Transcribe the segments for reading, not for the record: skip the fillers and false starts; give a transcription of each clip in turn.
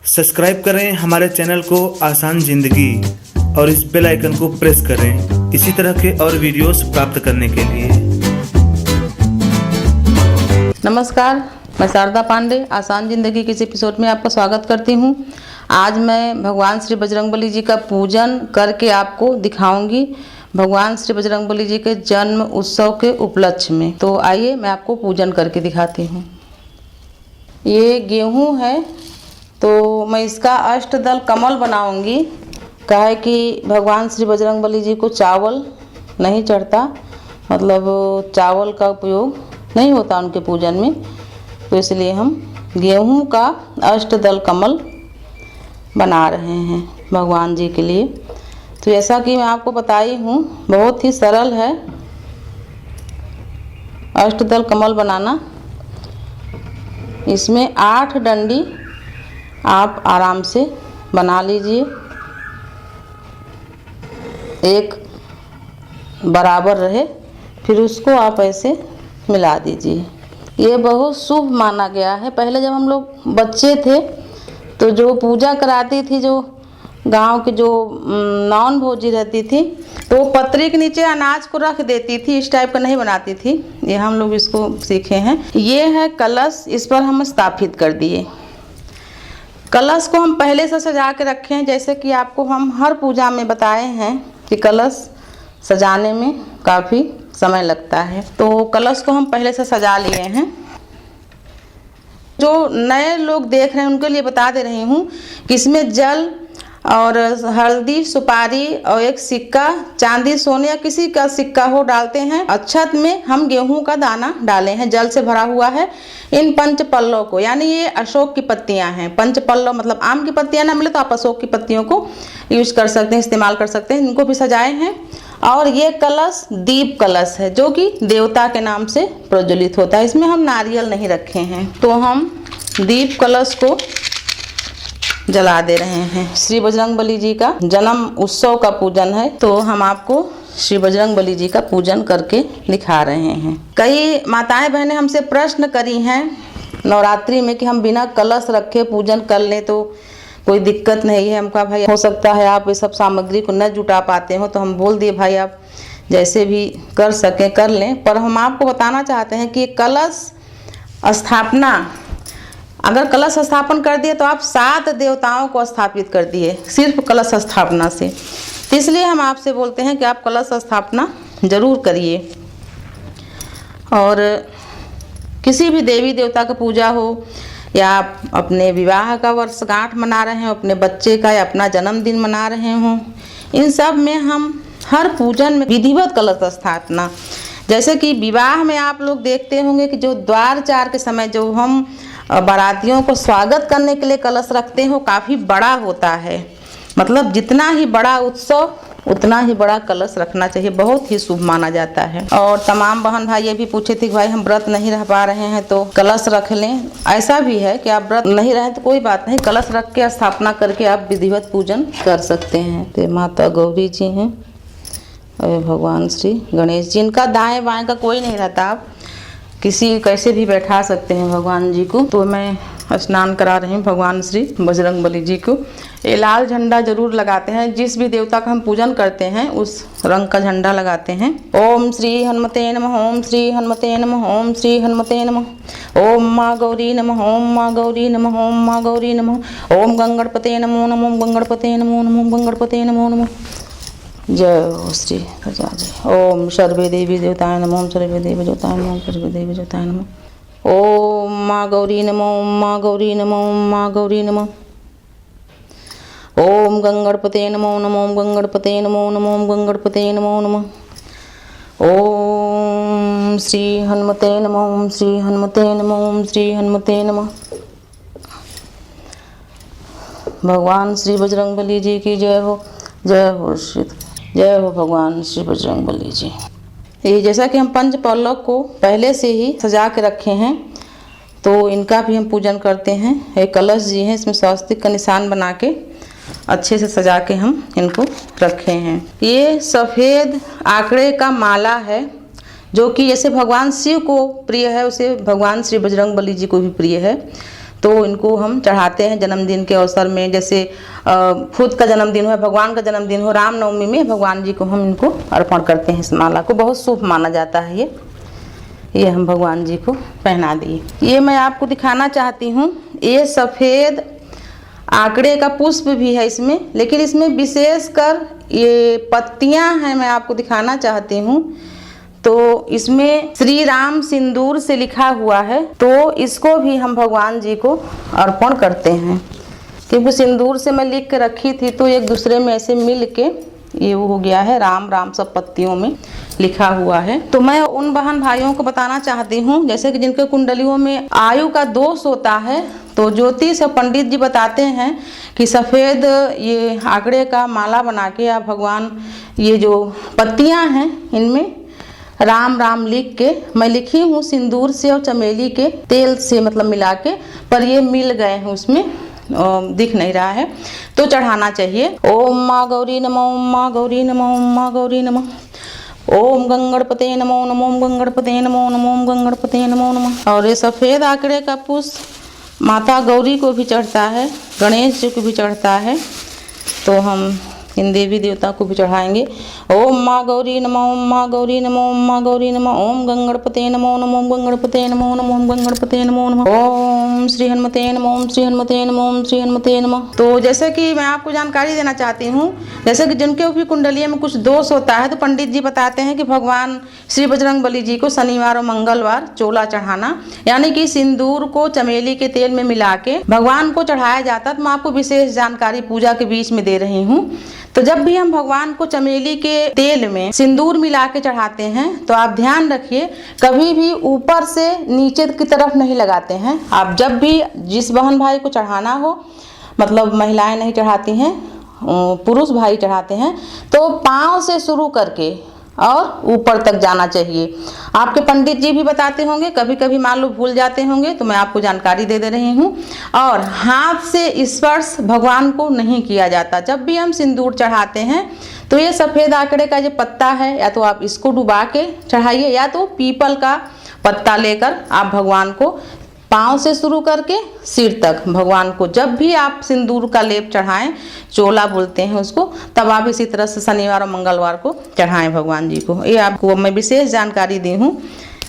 Subscribe करें हमारे channel को आसान जिंदगी और इस बेल आइकन को प्रेस करें इसी तरह के और वीडियोस प्राप्त करने के लिए। नमस्कार, मैं शारदा पांडे आसान जिंदगी के इस एपिसोड में आपका स्वागत करती हूँ। आज मैं भगवान श्री बजरंगबली जी का पूजन करके आपको दिखाऊंगी भगवान श्री बजरंगबली जी के जन्म उत्सव के उपलक्ष्य में। तो आइए मैं आपको पूजन करके दिखाती हूँ। ये गेहूँ है तो मैं इसका अष्टदल कमल बनाऊंगी। कहे कि भगवान श्री बजरंगबली जी को चावल नहीं चढ़ता, मतलब चावल का उपयोग नहीं होता उनके पूजन में, तो इसलिए हम गेहूं का अष्टदल कमल बना रहे हैं भगवान जी के लिए। तो जैसा कि मैं आपको बताई हूँ, बहुत ही सरल है अष्टदल कमल बनाना। इसमें 8 डंडी आप आराम से बना लीजिए, एक बराबर रहे, फिर उसको आप ऐसे मिला दीजिए। ये बहुत शुभ माना गया है। पहले जब हम लोग बच्चे थे तो जो पूजा कराती थी, जो गांव की जो नॉन भोजी रहती थी, तो पतरी के नीचे अनाज को रख देती थी, इस टाइप का नहीं बनाती थी। ये हम लोग इसको सीखे हैं। ये है कलश, इस पर हम स्थापित कर दिए। कलश को हम पहले से सजा के रखे हैं, जैसे कि आपको हम हर पूजा में बताए हैं कि कलश सजाने में काफ़ी समय लगता है। तो कलश को हम पहले से सजा लिए हैं। जो नए लोग देख रहे हैं उनके लिए बता दे रही हूँ कि इसमें जल और हल्दी, सुपारी और एक सिक्का, चांदी, सोने या किसी का सिक्का हो डालते हैं। अक्षत में हम गेहूं का दाना डाले हैं, जल से भरा हुआ है। इन पंच पल्लव को, यानी ये अशोक की पत्तियां हैं। पंच पल्लव मतलब आम की पत्तियां ना मिले तो आप अशोक की पत्तियों को यूज कर सकते हैं, इस्तेमाल कर सकते हैं। इनको भी सजाए हैं। और ये कलश दीप कलश है, जो कि देवता के नाम से प्रज्वलित होता है। इसमें हम नारियल नहीं रखे हैं, तो हम दीप कलश को जला दे रहे हैं। श्री बजरंगबली जी का जन्म उत्सव का पूजन है, तो हम आपको श्री बजरंगबली जी का पूजन करके दिखा रहे हैं। कई माताएं बहनें हमसे प्रश्न करी हैं नवरात्रि में कि हम बिना कलश रखे पूजन कर लें तो कोई दिक्कत नहीं है। हमका भाई हो सकता है आप ये सब सामग्री को न जुटा पाते हो, तो हम बोल दिए भाई आप जैसे भी कर सकें कर लें। पर हम आपको बताना चाहते हैं कि कलश स्थापना, अगर कलश स्थापन कर दिए तो आप 7 देवताओं को स्थापित कर दिए सिर्फ कलश स्थापना से। इसलिए हम आपसे बोलते हैं कि आप कलश स्थापना जरूर करिए। और किसी भी देवी देवता का पूजा हो, या आप अपने विवाह का वर्षगांठ मना रहे हो, अपने बच्चे का या अपना जन्मदिन मना रहे हो, इन सब में हम हर पूजन में विधिवत कलश स्थापना, जैसे कि विवाह में आप लोग देखते होंगे कि जो द्वारचार के समय जो हम बारातियों को स्वागत करने के लिए कलश रखते हो, काफ़ी बड़ा होता है। मतलब जितना ही बड़ा उत्सव उतना ही बड़ा कलश रखना चाहिए, बहुत ही शुभ माना जाता है। और तमाम बहन भाई ये भी पूछे थे कि भाई हम व्रत नहीं रह पा रहे हैं तो कलश रख लें। ऐसा भी है कि आप व्रत नहीं रहे तो कोई बात नहीं, कलश रख के स्थापना करके आप विधिवत पूजन कर सकते हैं। तो माता गौरी जी हैं और भगवान श्री गणेश जी, इनका दाएं बाएं का कोई नहीं रहता, आप किसी कैसे भी बैठा सकते हैं भगवान जी को। तो मैं स्नान करा रही हूँ भगवान श्री बजरंगबली जी को। ये लाल झंडा जरूर लगाते हैं, जिस भी देवता का हम पूजन करते हैं उस रंग का झंडा लगाते हैं। ओम श्री हनुमते नमः, ओम श्री हनुमते नमः, ओम श्री हनुमते नमः। ओम माँ गौरी नमः, ओम माँ गौरी नमः, ओम माँ गौरी नमः। ओम गंगणपते नमो नमः, ओम गंगणपते नमो नमः, ओम गंगणपते नमो नमः। जय हो श्री प्रजा। ओम सर्वे देवी देवताय नमः, ओम सर्वे देवी देवताय नमः, ओम सर्वे देवी देवताय नमः। ओम माँ गौरी नमः, ओम माँ गौरी नमः, ओम माँ गौरी नमः। ओम गंगणपते नमो नमः, ओम गंगणपते नमो नमः, ओम गंगणपते नमो नमः। ओम श्री हनुमते नमः, ओम श्री हनुमते नमः, ओम श्री हनुमते नमः। भगवान श्री बजरंगबली जी की जय हो, जय हो श्री, जय हो भगवान श्री बजरंगबली जी। ये जैसा कि हम पंच पल्लव को पहले से ही सजा के रखे हैं, तो इनका भी हम पूजन करते हैं। एक कलश जी हैं, इसमें स्वस्तिक का निशान बना के अच्छे से सजा के हम इनको रखे हैं। ये सफ़ेद आंकड़े का माला है, जो कि जैसे भगवान शिव को प्रिय है, उसे भगवान श्री बजरंगबली जी को भी प्रिय है। तो इनको हम चढ़ाते हैं जन्मदिन के अवसर में, जैसे खुद का जन्मदिन हो, भगवान का जन्मदिन हो, रामनवमी में भगवान जी को हम इनको अर्पण करते हैं। इस माला को बहुत शुभ माना जाता है। ये हम भगवान जी को पहना दिए। ये मैं आपको दिखाना चाहती हूँ, ये सफ़ेद आंकड़े का पुष्प भी है इसमें, लेकिन इसमें विशेषकर ये पत्तियां हैं, मैं आपको दिखाना चाहती हूँ। तो इसमें श्री राम सिंदूर से लिखा हुआ है, तो इसको भी हम भगवान जी को अर्पण करते हैं, क्योंकि सिंदूर से मैं लिख के रखी थी तो एक दूसरे में ऐसे मिल के ये हो गया है, राम राम सब पत्तियों में लिखा हुआ है। तो मैं उन बहन भाइयों को बताना चाहती हूँ, जैसे कि जिनके कुंडलियों में आयु का दोष होता है, तो ज्योतिष पंडित जी बताते हैं कि सफ़ेद ये आंकड़े का माला बना के आप भगवान, ये जो पत्तियाँ हैं इनमें राम राम लिख के, मैं लिखी हूँ सिंदूर से और चमेली के तेल से मतलब मिला के, पर ये मिल गए हैं उसमें, दिख नहीं रहा है, तो चढ़ाना चाहिए। ओम माँ गौरी नमो, ओम माँ गौरी नमो, ओम माँ गौरी नमो, ओम गंगणपते नमो नमो, ओम गंगणपते नमो नमो, ओम गंगणपते नमो नमो। और ये सफ़ेद आंकड़े का पुष्प माता गौरी को भी चढ़ता है, गणेश जी को भी चढ़ता है, तो हम इन देवी देवता को भी चढ़ाएंगे। ओम माँ गौरी नमो, ओम माँ गौरी नमो, ओम माँ गौरी नमो, ओम गंगणपते नमो नमो, ओम गंगणपते नमो नमो, ओम गंगणपते नमो नमो, ओम श्री हनुमते नमो, ओम श्री हनुमते नमो, ओम श्री हनुमते नमो। तो जैसे कि मैं आपको जानकारी देना चाहती हूँ, जैसे कि जिनके भी कुंडलियों में कुछ दोष होता है, तो पंडित जी बताते हैं कि भगवान श्री बजरंगबली जी को शनिवार और मंगलवार चोला चढ़ाना, यानी कि सिंदूर को चमेली के तेल में मिला के भगवान को चढ़ाया जाता है। तो मैं आपको विशेष जानकारी पूजा के बीच में दे रही हूँ। तो जब भी हम भगवान को चमेली के तेल में सिंदूर मिला के चढ़ाते हैं, तो आप ध्यान रखिए कभी भी ऊपर से नीचे की तरफ नहीं लगाते हैं। आप जब भी जिस बहन भाई को चढ़ाना हो, मतलब महिलाएं नहीं चढ़ाती हैं, पुरुष भाई चढ़ाते हैं, तो पाँव से शुरू करके और ऊपर तक जाना चाहिए। आपके पंडित जी भी बताते होंगे, कभी कभी मान लो भूल जाते होंगे, तो मैं आपको जानकारी दे रही हूँ। और हाथ से स्पर्श भगवान को नहीं किया जाता। जब भी हम सिंदूर चढ़ाते हैं, तो ये सफ़ेद आंकड़े का जो पत्ता है, या तो आप इसको डुबा के चढ़ाइए, या तो पीपल का पत्ता लेकर आप भगवान को पाँव से शुरू करके सिर तक भगवान को, जब भी आप सिंदूर का लेप चढ़ाएं, चोला बोलते हैं उसको, तब आप इसी तरह से शनिवार और मंगलवार को चढ़ाएं भगवान जी को। ये आपको मैं विशेष जानकारी दी हूँ।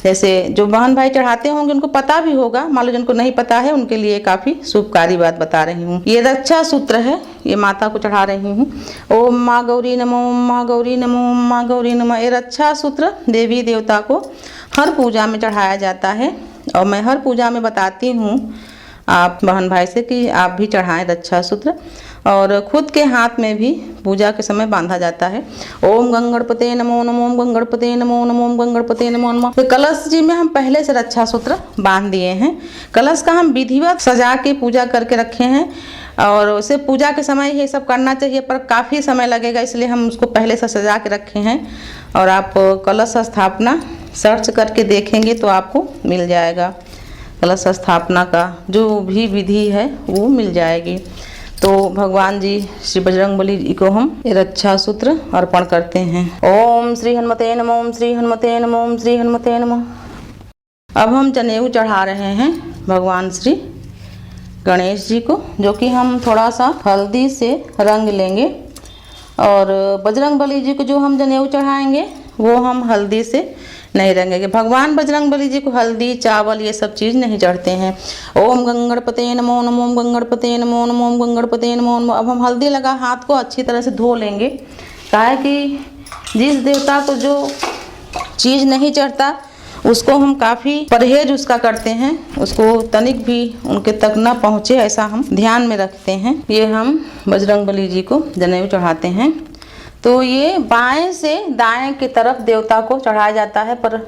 जैसे जो बहन भाई चढ़ाते होंगे उनको पता भी होगा, मान लो जिनको नहीं पता है उनके लिए काफ़ी शुभकारी बात बता रही हूँ। ये रक्षा सूत्र है, ये माता को चढ़ा रही हूँ। ओम माँ गौरी नमो, ओम माँ गौरी नमो, ओम माँ गौरी नमो। ये रक्षा सूत्र देवी देवता को हर पूजा में चढ़ाया जाता है, और मैं हर पूजा में बताती हूँ आप बहन भाई से कि आप भी चढ़ाएं रक्षा सूत्र, और खुद के हाथ में भी पूजा के समय बांधा जाता है। ओम गंगणपते नमो नमो, ओम गंगणपते नमो नमो, ओम गंगणपते नमो नमो। तो कलश जी में हम पहले से रक्षा सूत्र बांध दिए हैं। कलश का हम विधिवत सजा के पूजा करके रखे हैं, और उसे पूजा के समय ये सब करना चाहिए, पर काफ़ी समय लगेगा, इसलिए हम उसको पहले से सजा के रखे हैं। और आप कलश स्थापना सर्च करके देखेंगे तो आपको मिल जाएगा, कलश स्थापना का जो भी विधि है वो मिल जाएगी। तो भगवान जी श्री बजरंगबली जी को हम रक्षा सूत्र अर्पण करते हैं। ओम श्री हनुमते नमो, ओम श्री हनुमते नमो, ओम श्री हनुमते नमो। अब हम जनेऊ चढ़ा रहे हैं भगवान श्री गणेश जी को, जो कि हम थोड़ा सा हल्दी से रंग लेंगे। और बजरंगबली जी को जो हम जनेऊ चढ़ाएंगे वो हम हल्दी से नहीं रंगेंगे। भगवान बजरंगबली जी को हल्दी चावल ये सब चीज़ नहीं चढ़ते हैं। ओम गंगणपते नमो नमो, ओम गंगणपते नमो नमो, ओम गंगणपते नमो नमो। अब हम हल्दी लगा हाथ को अच्छी तरह से धो लेंगे, काहे कि जिस देवता को जो चीज़ नहीं चढ़ता उसको हम काफ़ी परहेज उसका करते हैं, उसको तनिक भी उनके तक न पहुँचे ऐसा हम ध्यान में रखते हैं। ये हम बजरंगबली जी को जनेऊ चढ़ाते हैं। तो ये बाएं से दाएं की तरफ देवता को चढ़ाया जाता है, पर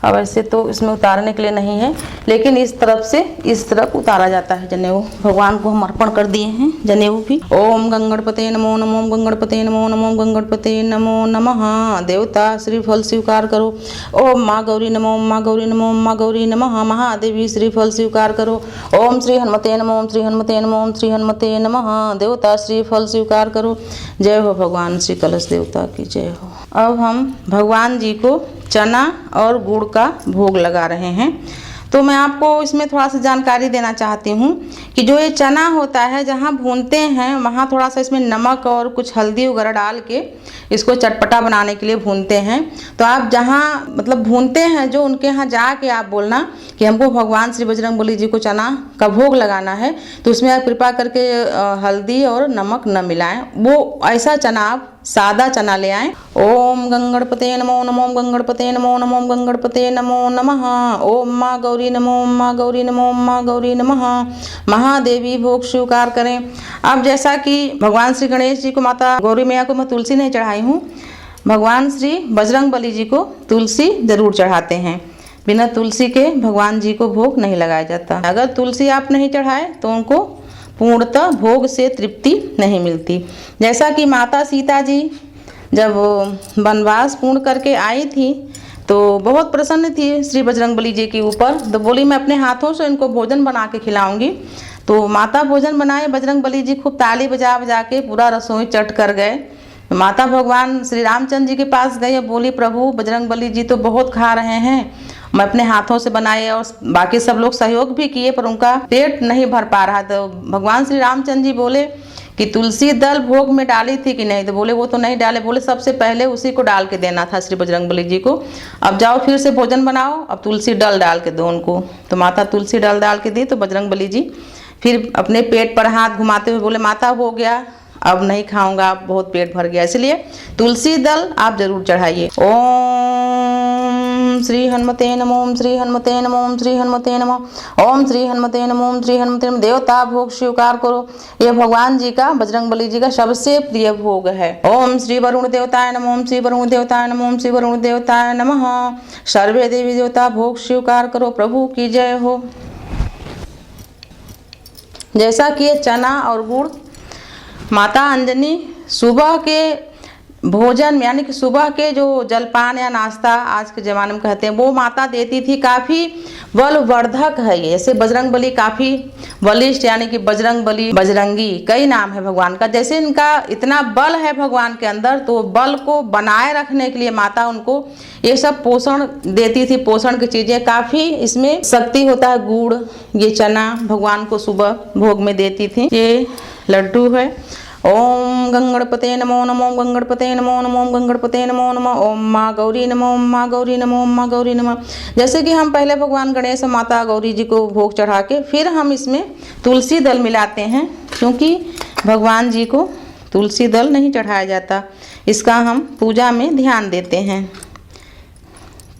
अब ऐसे तो इसमें उतारने के लिए नहीं है, लेकिन इस तरफ से इस तरफ उतारा जाता है जनेऊ। भगवान को हम अर्पण कर दिए हैं जनेऊ भी। ओम गंगणपते नमो नमो, ओम गंगणपते नमो नमो, ओम गंगणपते नमो नमः। देवता श्रीफल स्वीकार करो। ओम माँ गौरी नमो, ओम माँ गौरी नमो, ओम माँ गौरी नमः। महादेवी श्रीफल स्वीकार करो। ओम श्री हनुमते नमो, ओम श्री हनुमते नमो, ओम श्री हनुमते नमः। देवता श्रीफल स्वीकार करो। जय हो भगवान श्री कलश देवता की जय हो। अब हम भगवान जी को चना और गुड़ का भोग लगा रहे हैं। तो मैं आपको इसमें थोड़ा सा जानकारी देना चाहती हूँ कि जो ये चना होता है जहाँ भूनते हैं वहाँ थोड़ा सा इसमें नमक और कुछ हल्दी वगैरह डाल के इसको चटपटा बनाने के लिए भूनते हैं। तो आप जहाँ मतलब भूनते हैं जो उनके यहाँ जाके आप बोलना कि हमको भगवान श्री बजरंगबली जी को चना का भोग लगाना है, तो उसमें आप कृपा करके हल्दी और नमक न मिलाएं। वो ऐसा चना आप सादा चना ले आएं। ओम गंगणपते नमो नमो गंगणपते नमो नमो गंगणपते नमो नमः। ओम माँ गौरी नमो माँ गौरी नमो माँ गौरी नमः। महादेवी भोग स्वीकार करें। अब जैसा कि भगवान श्री गणेश जी को, माता गौरी मैया को मैं तुलसी नहीं चढ़ाई हूँ, भगवान श्री बजरंगबली जी को तुलसी जरूर चढ़ाते हैं। बिना तुलसी के भगवान जी को भोग नहीं लगाया जाता। अगर तुलसी आप नहीं चढ़ाए तो उनको पूर्णतः भोग से तृप्ति नहीं मिलती। जैसा कि माता सीता जी जब वनवास पूर्ण करके आई थी तो बहुत प्रसन्न थी श्री बजरंगबली जी के ऊपर, तो बोली मैं अपने हाथों से इनको भोजन बना के खिलाऊंगी। तो माता भोजन बनाए, बजरंगबली जी खूब ताली बजा बजा के पूरा रसोई चट कर गए। माता भगवान श्री रामचंद्र जी के पास गई और बोली प्रभु बजरंगबली जी तो बहुत खा रहे हैं, मैं अपने हाथों से बनाए, और बाकी सब लोग सहयोग भी किए पर उनका पेट नहीं भर पा रहा। तो भगवान श्री रामचंद्र जी बोले कि तुलसी दल भोग में डाली थी कि नहीं, तो बोले वो तो नहीं डाले। बोले सबसे पहले उसी को डाल के देना था श्री बजरंगबली जी को। अब जाओ फिर से भोजन बनाओ, अब तुलसी डल डाल के दो उनको। तो माता तुलसी डल डाल के दी। तो बजरंगबली जी फिर अपने पेट पर हाथ घुमाते हुए बोले माता हो गया, अब नहीं खाऊंगा, अब बहुत पेट भर गया। इसलिए तुलसी दल आप जरूर चढ़ाइए। ओम श्री हनुमते नमो, ओम श्री हनुमते नमो, ओम श्री हनुमते नमो, ओम श्री हनुमते नमो, ओम श्री हनुमते नमो। देवता भोग स्वीकार करो। यह भगवान जी का, बजरंगबली जी का सबसे प्रिय भोग है। ओम श्री वरुण देवताय नमो, ओम श्री वरुण देवताय नमो, ओम श्री वरुण देवताय नमः। सर्वे देवी देवता भोग स्वीकार करो। प्रभु की जय हो। जैसा कि ये चना और गुड़ माता अंजनी सुबह के भोजन यानी कि सुबह के जो जलपान या नाश्ता आज के ज़माने में कहते हैं वो माता देती थी। काफ़ी बलवर्धक है ये। जैसे बजरंगबली काफ़ी बलिष्ठ, यानी कि बजरंगबली, बजरंगी कई नाम है भगवान का। जैसे इनका इतना बल है भगवान के अंदर, तो बल को बनाए रखने के लिए माता उनको ये सब पोषण देती थी। पोषण की चीज़ें काफ़ी इसमें शक्ति होता है। गुड़, ये चना भगवान को सुबह भोग में देती थी। ये लड्डू है। ओम गंगणपते नमो नमो गंगणपते नमो नमो गंगणपते नमो नमो। ओम माँ गौरी नमो, ओम माँ गौरी नमो, ओम माँ गौरी नमो। जैसे कि हम पहले भगवान गणेश और माता गौरी जी को भोग चढ़ा के फिर हम इसमें तुलसी दल मिलाते हैं, क्योंकि भगवान जी को तुलसी दल नहीं चढ़ाया जाता। इसका हम पूजा में ध्यान देते हैं।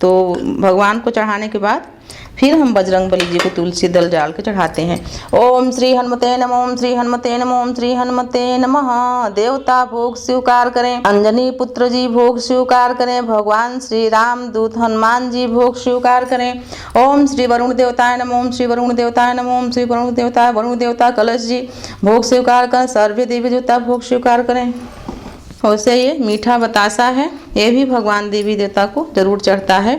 तो भगवान को चढ़ाने के बाद फिर हम बजरंगबली जी को तुलसी दल डाल के चढ़ाते हैं। ओम श्री हनुमते नमो, ओम श्री हनुमते नमो, ओम श्री हनुमते नमः। देवता भोग स्वीकार करें। अंजनी पुत्र जी भोग स्वीकार करें। भगवान श्री राम दूत हनुमान जी भोग स्वीकार करें। ओम श्री वरुण देवताय नमो, ओम श्री वरुण देवताय नमो, ओम श्री वरुण देवता कलश जी भोग स्वीकार करें। सर्वे देवी देवता भोग स्वीकार करें। वैसे ये मीठा बतासा है, ये भी भगवान देवी देवता को जरूर चढ़ता है।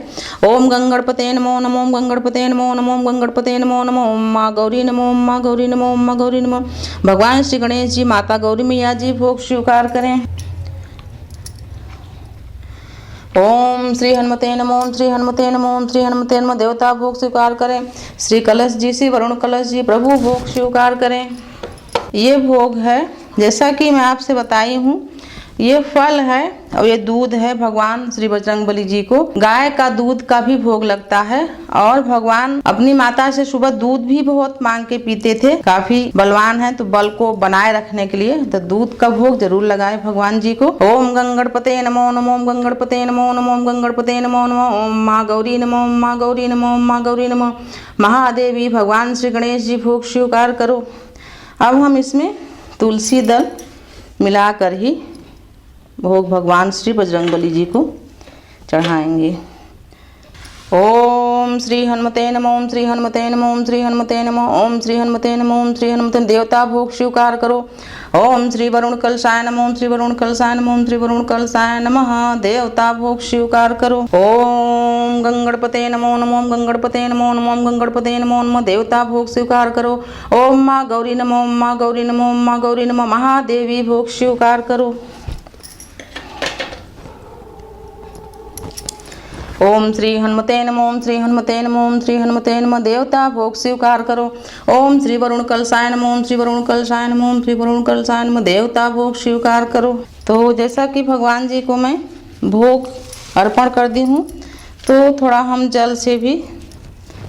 ओम गंगणपते नमो नमो, ओम गंगणपते नमो नमो, ओम गंगणपते नमो नमो। ओम माँ गौरी नमो, ओम माँ गौरी नमो, ओम माँ गौरी नमो। भगवान श्री गणेश जी, माता गौरी मैया जी भोग स्वीकार करें। ओम श्री हनुमते नमो, ओम श्री हनुमते नमो, ओम श्री हनुमते नमो। देवता भोग स्वीकार करें। श्री कलश जी, श्री वरुण कलश जी प्रभु भोग स्वीकार करें। ये भोग है, जैसा कि मैं आपसे बताई हूँ, ये फल है और ये दूध है। भगवान श्री बजरंगबली जी को गाय का दूध का भी भोग लगता है, और भगवान अपनी माता से सुबह दूध भी बहुत मांग के पीते थे। काफी बलवान है, तो बल को बनाए रखने के लिए तो दूध का भोग जरूर लगाए भगवान जी को। ओम गंगणपते नमो नमो, ओम गंगणपते नमो नमो, ओम गंगणपते नमो नमो। ओम माँ गौरी नमो, ओम माँ गौरी नमो, ओम माँ गौरी नमो। महादेवी भगवान श्री गणेश जी भोग स्वीकार करो। अब हम इसमें तुलसी दल मिलाकर ही भोग भगवान श्री बजरंगबली जी को चढ़ाएंगे। ओम श्री हनुमते नमो, ओम श्री हनुमते नमो, ओम श्री हनुमते नमो, ओम श्री हनुमते नमो, ओम श्री हनुमते। देवता भोग स्वीकार करो। ओम श्री वरुण कलशाय नमो, ओम श्री वरुण कलशाय नमो, ओम श्री वरुण कलशाय नमः। देवता भोग स्वीकार करो। ओम गंगणपते नमो नमो, ओम गंगणपते नमो नमो, ओम गंगणपते नमो नमो। देवता भोग स्वीकार करो। ओम माँ गौरी नमो, ओम माँ गौरी नमो, ओम माँ गौरी नमो। महादेवी भोग स्वीकार करो। ओम श्री हनुमते नमः, ओम श्री हनुमते नमः, ओम श्री हनुमते नमः। देवता भोग स्वीकार करो। ओम श्री वरुण कलशाय नमः, ओम श्री वरुण कलशाय नमः, ओम श्री वरुण कलशाय नमः। देवता भोग स्वीकार करो। तो जैसा कि भगवान जी को मैं भोग अर्पण कर दी हूँ, तो थोड़ा हम जल से भी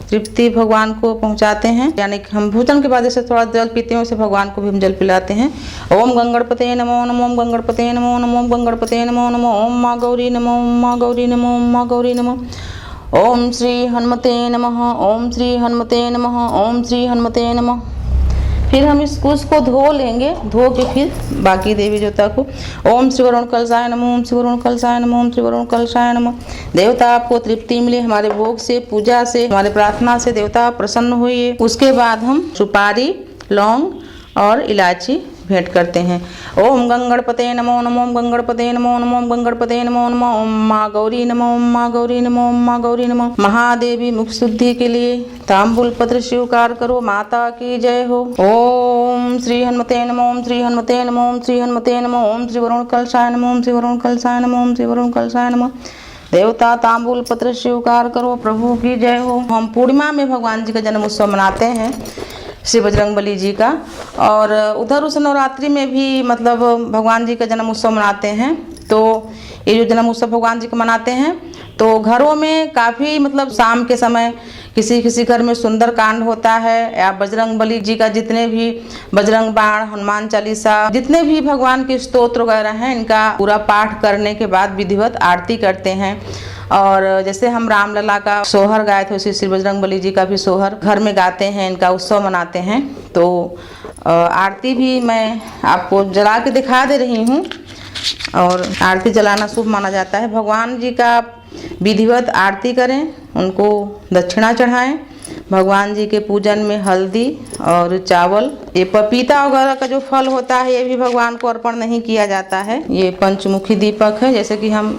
तृप्ति भगवान को पहुंचाते हैं, यानी कि हम भोजन के बाद जैसे थोड़ा जल पीते हैं, वैसे भगवान को भी हम जल पिलाते हैं। ओम गंगणपते नमो नमो, ओम गंगणपते नमो नमो, ओम गंगणपते नमो नमो। ओम माँ गौरी नमो, ओम माँ गौरी नमो, ओम माँ गौरी नमो। ओम श्री हनुमते नमः, ओम श्री हनुमते नमः, ओम श्री हनुमते नमः। फिर हम उसको धो लेंगे, धो के फिर बाकी देवी देवता को ओम श्री वरुण कलशाय नमः, ओम श्री वरुण कलशाय नमः, ओम श्री वरुण कलशाय नमः। देवता आपको तृप्ति मिले, हमारे भोग से, पूजा से, हमारे प्रार्थना से देवता प्रसन्न हुए। उसके बाद हम सुपारी, लौंग और इलायची भेंट करते हैं। ओम गंगणपते नमो नमो, ओम गंगणपते नमो नमो, ओम गंगणपते नमो नमो। ओम माँ गौरी नमो, ओम माँ गौरी नमो, ओम माँ गौरी नमो। महादेवी मुख शुद्धि के लिए तांबूल पत्र स्वीकार करो। माता की जय हो। ओम श्री हनुमते नमो, ओम श्री हनुमते नमो, ओम श्री हनुमते नमो। ओम श्री वरुण कलशाय नमो, ओम श्री वरुण कलशाय नमो, ओम श्री वरुण कलशाय नमो। देवता तांबूल पत्र स्वीकार करो। प्रभु की जय हो। हम पूर्णिमा में भगवान जी का जन्म उत्सव मनाते हैं, श्री बजरंगबली जी का। और उधर उस नवरात्रि में भी मतलब भगवान जी का जन्म उत्सव मनाते हैं। तो ये जो जन्म उत्सव भगवान जी का मनाते हैं, तो घरों में काफ़ी मतलब शाम के समय किसी किसी घर में सुंदर कांड होता है, या बजरंगबली जी का जितने भी बजरंग बाण, हनुमान चालीसा, जितने भी भगवान के स्तोत्र वगैरह हैं, इनका पूरा पाठ करने के बाद विधिवत आरती करते हैं। और जैसे हम रामलला का सोहर गाए थे, उसी श्री बजरंगबली जी का भी सोहर घर में गाते हैं, इनका उत्सव मनाते हैं। तो आरती भी मैं आपको जला के दिखा दे रही हूँ। और आरती जलाना शुभ माना जाता है। भगवान जी का विधिवत आरती करें, उनको दक्षिणा चढ़ाएं। भगवान जी के पूजन में हल्दी और चावल, ये पपीता वगैरह का जो फल होता है, ये भी भगवान को अर्पण नहीं किया जाता है। ये पंचमुखी दीपक है, जैसे कि हम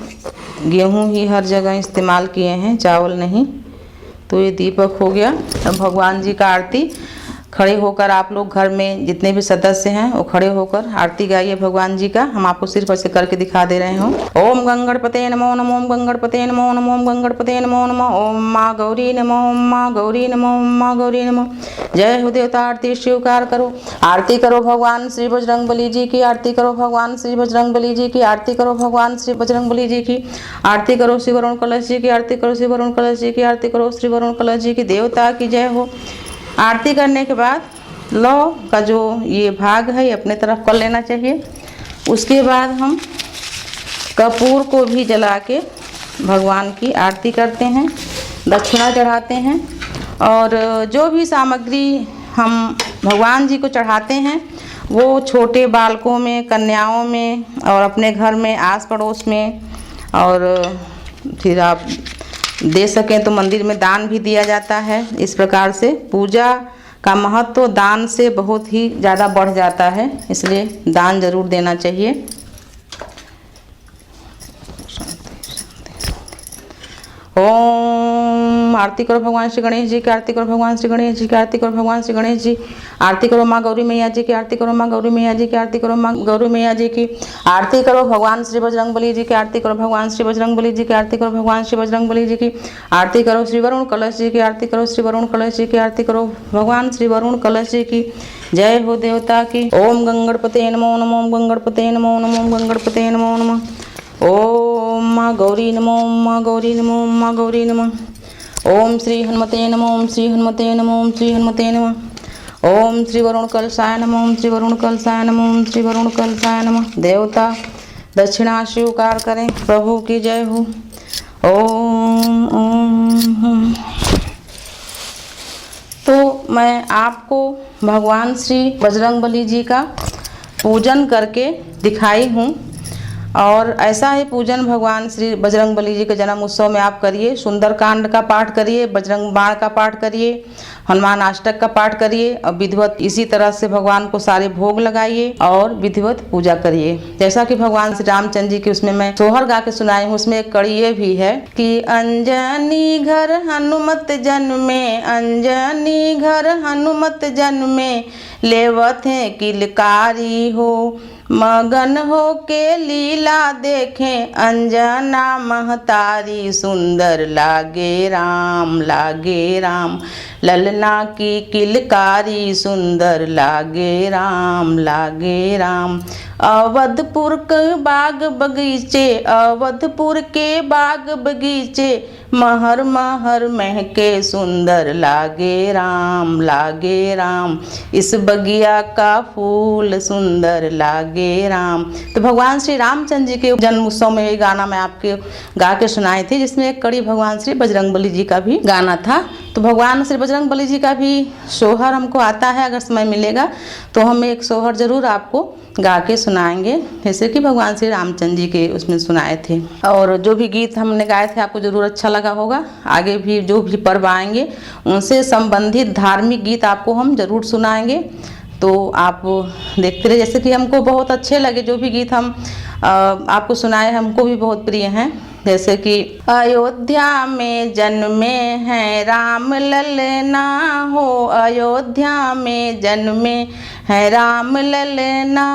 गेहूं ही हर जगह इस्तेमाल किए हैं, चावल नहीं। तो ये दीपक हो गया। अब भगवान जी का आरती खड़े होकर आप लोग घर में जितने भी सदस्य हैं वो खड़े होकर आरती गाइए भगवान जी का। हम आपको सिर्फ ऐसे करके दिखा दे रहे हो। ओम गंगणपते नमो नमो, ओम गंगणपते नमो नमो, ओम गंगणपते नमो नमो। ओम माँ गौरी नमो, ओम माँ गौरी नमो, ओम माँ गौरी नमो। जय हो। देवता आरती स्वीकार करो। आरती करो भगवान श्री बजरंगबली जी की, आरती करो भगवान श्री बजरंगबली जी की, आरती करो भगवान श्री बजरंगबली जी की, आरती करो श्री वरुण कलश जी की, आरती करो श्री वरुण कलश जी की, आरती करो श्री वरुण कलश जी की। देवता की जय हो। आरती करने के बाद लौ का जो ये भाग है, ये अपने तरफ कर लेना चाहिए। उसके बाद हम कपूर को भी जला के भगवान की आरती करते हैं, दक्षिणा चढ़ाते हैं। और जो भी सामग्री हम भगवान जी को चढ़ाते हैं, वो छोटे बालकों में, कन्याओं में और अपने घर में, आस पड़ोस में, और फिर आप दे सकें तो मंदिर में दान भी दिया जाता है। इस प्रकार से पूजा का महत्व दान से बहुत ही ज़्यादा बढ़ जाता है, इसलिए दान जरूर देना चाहिए। ओम आरती करो भगवान श्री गणेश जी की, आरती करो भगवान श्री गणेश जी की, आरती करो भगवान श्री गणेश जी। आरती करो माँ गौरी मैया जी की, आरती करो माँ गौरी मैया जी की, आरती करो माँ गौरी मैया जी की। आरती करो भगवान श्री बजरंगबली जी की, आरती करो भगवान श्री बजरंगबली जी की, आरती करो भगवान श्री बजरंगबली जी की। आरती करो श्री वरुण कलश जी की, आरती करो श्री वरुण कलश जी की, आरती करो भगवान श्री वरुण कलश जी की। जय हो देवता की। ओम गंगणपते नमो नमो, ओम गंगणपते नमो नमो, ओम गंगणपते नमो नमो। ओम माँ गौरी नमो, ओम माँ गौरी नमो, ओम माँ गौरी नमो। ओम श्री हनुमते नमो, ओम श्री हनुमते नमो, ओम श्री हनुमते नमो। ओम श्री वरुण कलशाय नमो, ओम श्री वरुण कलशाय नमो, ओम श्री वरुण कलशाय नमो। देवता दक्षिणा स्वीकार करें। प्रभु की जय हो। ओम ओम। तो मैं आपको भगवान श्री बजरंगबली जी का पूजन करके दिखाई हूँ। और ऐसा ही पूजन भगवान श्री बजरंगबली जी के जन्म उत्सव में आप करिए। सुंदरकांड का पाठ करिए, बजरंग बाण का पाठ करिए, हनुमान अष्टक का पाठ करिए और विधिवत इसी तरह से भगवान को सारे भोग लगाइए और विधिवत पूजा करिए। जैसा कि भगवान श्री रामचंद्र जी की उसमें मैं सोहर गा के सुनाई हूँ। उसमें एक कड़ी ये भी है कि अंजनी घर हनुमत जन्मे, अंजनी घर हनुमत जन्मे, लेवत हैं किलकारी हो, मगन हो के लीला देखें अंजना महतारी, सुंदर लागे राम ललना की किलकारी, सुंदर लागे राम। अवधपुर के बाग बगीचे, अवधपुर के बाग बगीचे, महर महर महके, सुंदर लागे राम। इस बगिया का फूल सुंदर लागे राम। तो भगवान श्री रामचंद्र जी के जन्म उत्सव में ये गाना मैं आपके गा के सुनाई थी, जिसमें एक कड़ी भगवान श्री बजरंगबली जी का भी गाना था। तो भगवान श्री बजरंगबली जी का भी सोहर हमको आता है, अगर समय मिलेगा तो हम एक सोहर जरूर आपको गा के सुनाएंगे, जैसे कि भगवान श्री रामचंद्र जी के उसमें सुनाए थे। और जो भी गीत हमने गाए थे आपको जरूर अच्छा लगा होगा। आगे भी जो भी पर्व आएंगे उनसे संबंधित धार्मिक गीत आपको हम जरूर सुनाएंगे, तो आप देखते रहे। जैसे कि हमको बहुत अच्छे लगे जो भी गीत हम आपको सुनाए, हमको भी बहुत प्रिय हैं। जैसे कि अयोध्या में जन्मे हैं राम ललना हो, अयोध्या में जन्मे हैं राम ललना,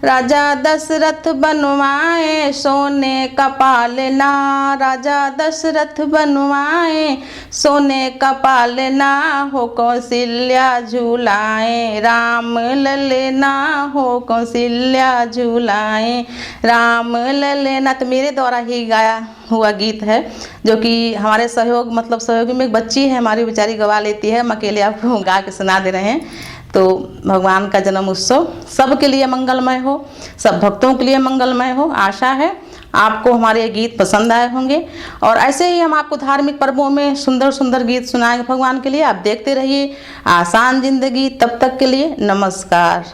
राजा दशरथ बनवाए सोने का पालना, राजा दशरथ बनवाए सोने का पालना हो, कौशल्या झूलाए राम ललना हो, कौशल्या झूलाए राम ललना। तो मेरे द्वारा ही गाया हुआ गीत है, जो कि हमारे सहयोगी में एक बच्ची है हमारी, बेचारी गवा लेती है, हम अकेले आपको गा के सुना दे रहे हैं। तो भगवान का जन्म उत्सव सबके लिए मंगलमय हो, सब भक्तों के लिए मंगलमय हो। आशा है आपको हमारे गीत पसंद आए होंगे, और ऐसे ही हम आपको धार्मिक पर्वों में सुंदर सुंदर गीत सुनाएंगे भगवान के लिए। आप देखते रहिए आसान जिंदगी। तब तक के लिए नमस्कार।